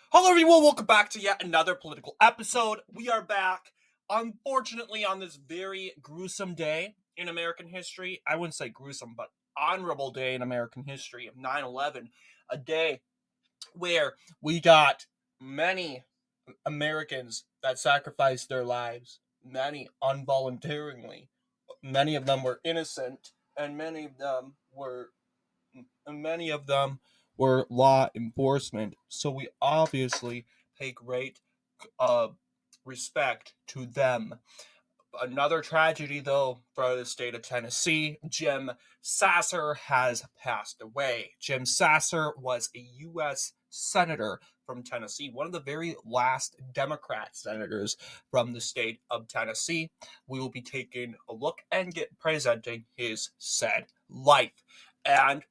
Hello, everyone. Welcome back to yet another political episode. We are back, unfortunately, on this very gruesome day in American history. I wouldn't say gruesome, but honorable day in American history of 9/11, a day where we got many Americans that sacrificed their lives, many involuntarily. Many of them were innocent, and many of them were law enforcement. So we obviously pay great uh, respect to them. Another tragedy, though, for the state of Tennessee, Jim Sasser has passed away. Jim Sasser was a U.S. Senator from Tennessee, one of the very last Democrat senators from the state of Tennessee. We will be taking a look and presenting his said life and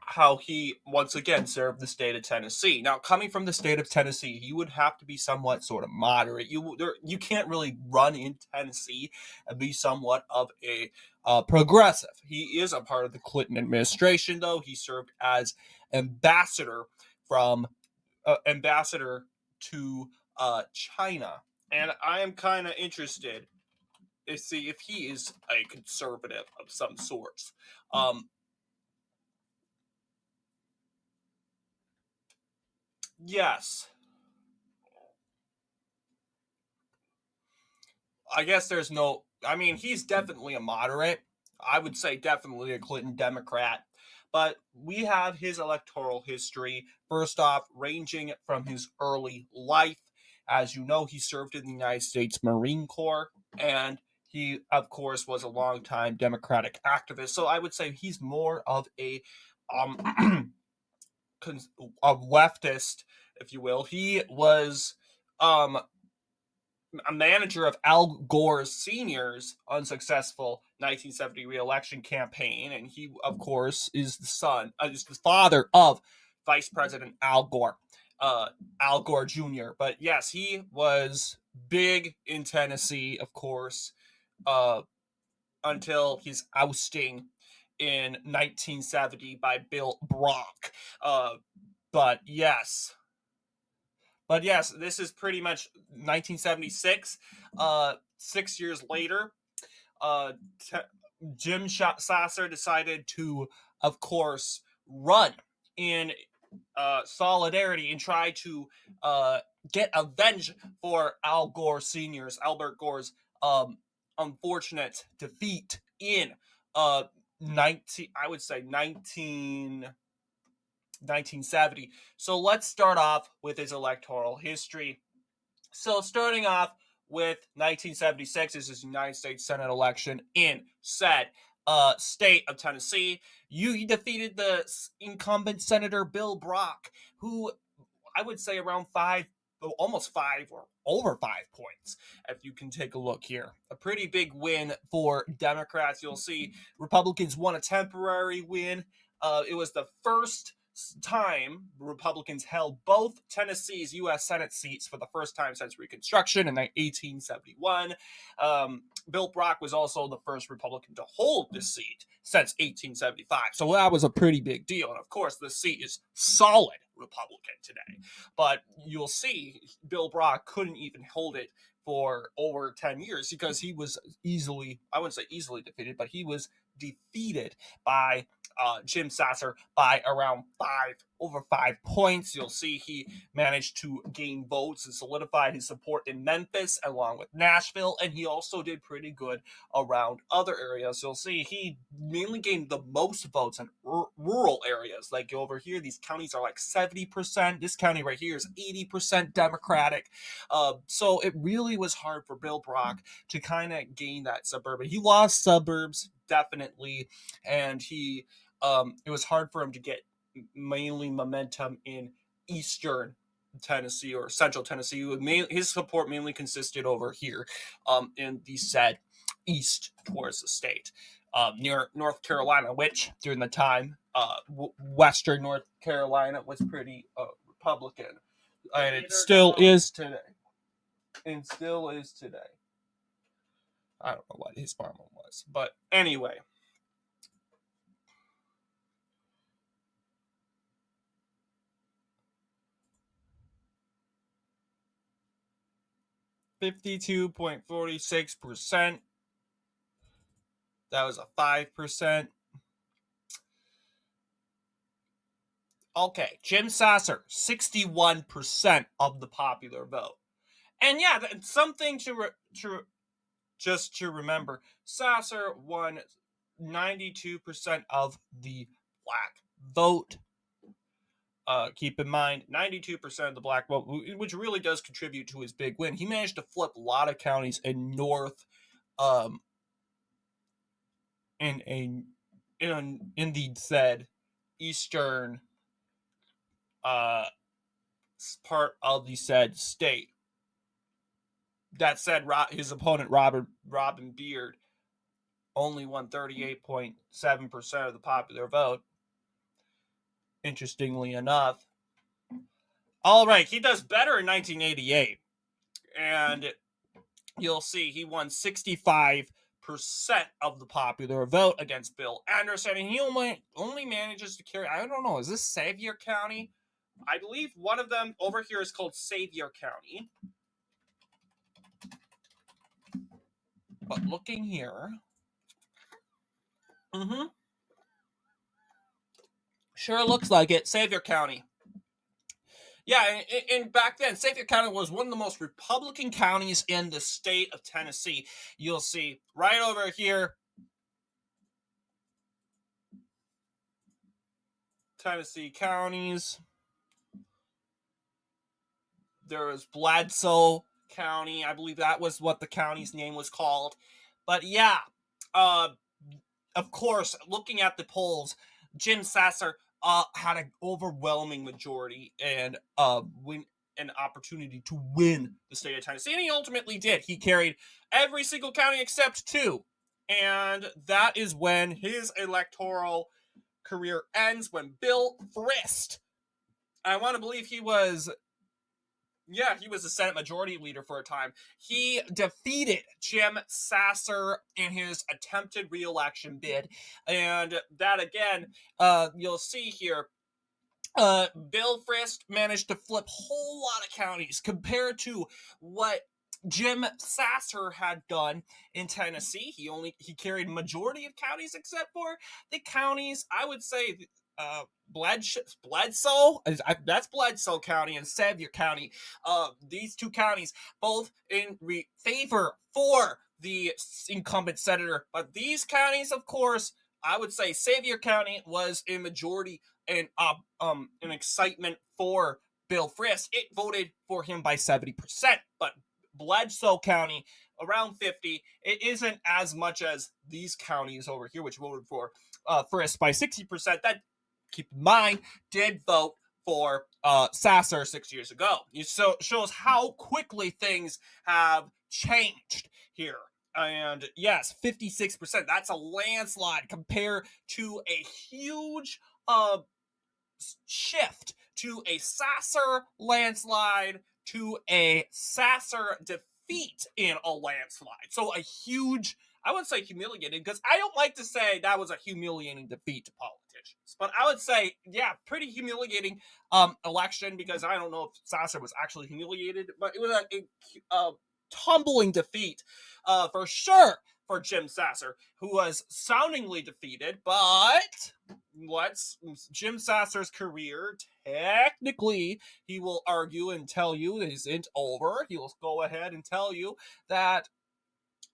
how he once again served the state of Tennessee. Now, coming from the state of Tennessee, you would have to be somewhat sort of moderate. You can't really run in Tennessee and be somewhat of a progressive. He is a part of the Clinton administration, though. He served as ambassador from ambassador to China, and I am kind of interested to see if he is a conservative of some sorts. Yes, I guess there's no. I mean, he's definitely a moderate. I would say definitely a Clinton Democrat. But we have his electoral history, first off, ranging from his early life. As you know, he served in the United States Marine Corps, and he, of course, was a longtime Democratic activist. So I would say he's more of um, a leftist, if you will. He was um, a manager of Al Gore Sr.'s unsuccessful 1970 reelection campaign, and he, of course, is the father of Vice President Al Gore Jr. But yes, he was big in Tennessee, of course, uh, until his ousting in 1970 by Bill Brock. Uh, but yes, this is pretty much 1976. 6 years later, uh, t- Sasser decided to, of course, run in solidarity and try to get revenge for Albert Gore's um, unfortunate defeat in 19, I would say 1970. So let's start off with his electoral history. So starting off with 1976, this is the United States Senate election in said state of Tennessee. He defeated the incumbent Senator Bill Brock, who I would say around almost 5 or over 5 points, if you can take a look here. A pretty big win for Democrats. You'll see Republicans won a temporary win. It was the first time Republicans held both Tennessee's U.S. Senate seats for the first time since Reconstruction in 1871. Bill Brock was also the first Republican to hold the seat since 1875. So that was a pretty big deal. And of course, the seat is solid Republican today. But you'll see Bill Brock couldn't even hold it for over 10 years because he was I wouldn't say easily defeated, but he was defeated by Jim Sasser by around over 5 points. You'll see he managed to gain votes and solidified his support in Memphis along with Nashville, and he also did pretty good around other areas. You'll see he mainly gained the most votes in rural areas. Like over here, these counties are like 70%. This county right here is 80% Democratic. So it really was hard for Bill Brock to kind of gain that suburban. He lost suburbs, definitely, and it was hard for him to get mainly momentum in eastern Tennessee or central Tennessee. His support mainly consisted over here in the said east towards the state. Near North Carolina, which during the time, Western North Carolina was pretty Republican, and it still is today. And still is today. I don't know what his farm was, but anyway. 52.46%. That was a 5%. Okay, Jim Sasser, 61% of the popular vote. And yeah, something just to remember, Sasser won 92% of the black vote. Keep in mind, 92% of the black vote, which really does contribute to his big win. He managed to flip a lot of counties in North, in the said eastern part of the said state. That said, his opponent Robin Beard only won 38.7% of the popular vote. Interestingly enough. All right, he does better in 1988. And you'll see he won 65% of the popular vote against Bill Anderson. And he only manages to carry, I don't know, is this Xavier County? I believe one of them over here is called Xavier County. But looking here. Sure looks like it. Xavier County. Yeah, and back then, Xavier County was one of the most Republican counties in the state of Tennessee. You'll see right over here, Tennessee counties. There was Bledsoe County. I believe that was what the county's name was called. But yeah, of course, looking at the polls, Jim Sasser had an overwhelming majority and win an opportunity to win the state of Tennessee, and he ultimately did. He carried every single county except 2, and that is when his electoral career ends, when Bill Frist, I want to believe he was the Senate Majority Leader for a time. He defeated Jim Sasser in his attempted re-election bid. And that, again, you'll see here, Bill Frist managed to flip a whole lot of counties compared to what Jim Sasser had done in Tennessee. He carried majority of counties except for the counties, I would say, Bledsoe, that's Bledsoe County, and Xavier County. These two counties both in favor for the incumbent senator, but these counties, of course, I would say Xavier County was in majority and an excitement for Bill Frist. It voted for him by 70%, but Bledsoe County around 50. It isn't as much as these counties over here, which voted for Frist by 60%. That, keep in mind, did vote for Sasser 6 years ago. It shows how quickly things have changed here. And yes, 56%. That's a landslide compared to a huge shift to a Sasser landslide to a Sasser defeat in a landslide. So a huge, I wouldn't say humiliating, because I don't like to say that was a humiliating defeat to politicians. But I would say, yeah, pretty humiliating election, because I don't know if Sasser was actually humiliated, but it was a tumbling defeat for sure for Jim Sasser, who was soundingly defeated, but Jim Sasser's career, technically, he will argue and tell you, isn't over. He will go ahead and tell you that,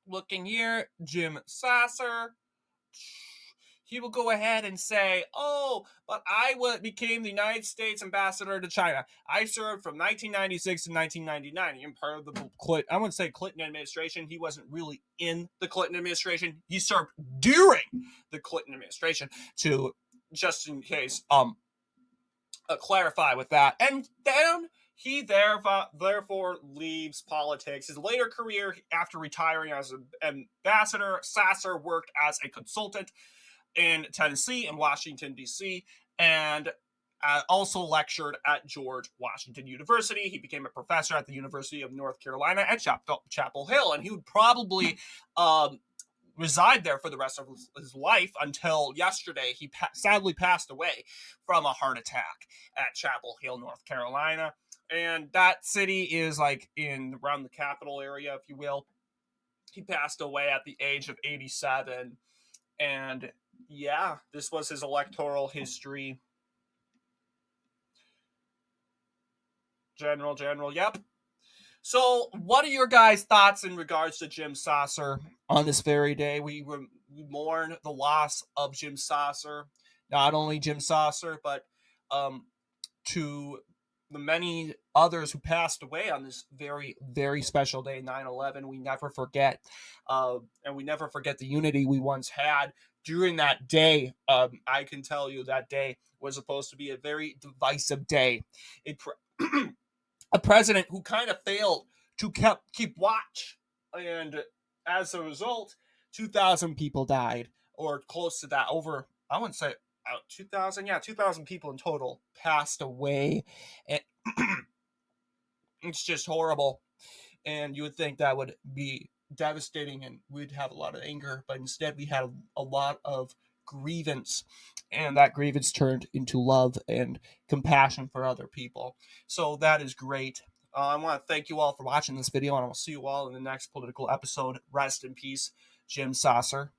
looking here, Jim Sasser, he will go ahead and say, oh, but I became the United States ambassador to China. I served from 1996 to 1999. I'm part of the I wouldn't say Clinton administration. He wasn't really in the Clinton administration. He served during the Clinton administration, to just in case clarify with that. And then he therefore leaves politics. His later career, after retiring as an ambassador, Sasser worked as a consultant in Tennessee and Washington, D.C., and also lectured at George Washington University. He became a professor at the University of North Carolina at Chapel Hill, and he would probably reside there for the rest of his life until yesterday. He sadly passed away from a heart attack at Chapel Hill, North Carolina. And that city is like in around the capital area, if you will. He passed away at the age of 87. And yeah, this was his electoral history. General, yep. So, what are your guys' thoughts in regards to Jim Sasser on this very day? We mourn the loss of Jim Sasser. Not only Jim Sasser, but to the many others who passed away on this very, very special day, 9/11. We never forget. And we never forget the unity we once had during that day. I can tell you that day was supposed to be a very divisive day. A president who kind of failed to keep watch, and as a result, 2,000 people died, or close to that. Over, I wouldn't say 2,000, yeah, 2,000 people in total passed away, and it's just horrible. And you would think that would be devastating, and we'd have a lot of anger, but instead we had a lot of grievance, and that grievance turned into love and compassion for other people. So that is great. I want to thank you all for watching this video, and I'll see you all in the next political episode. Rest in peace, Jim Sasser.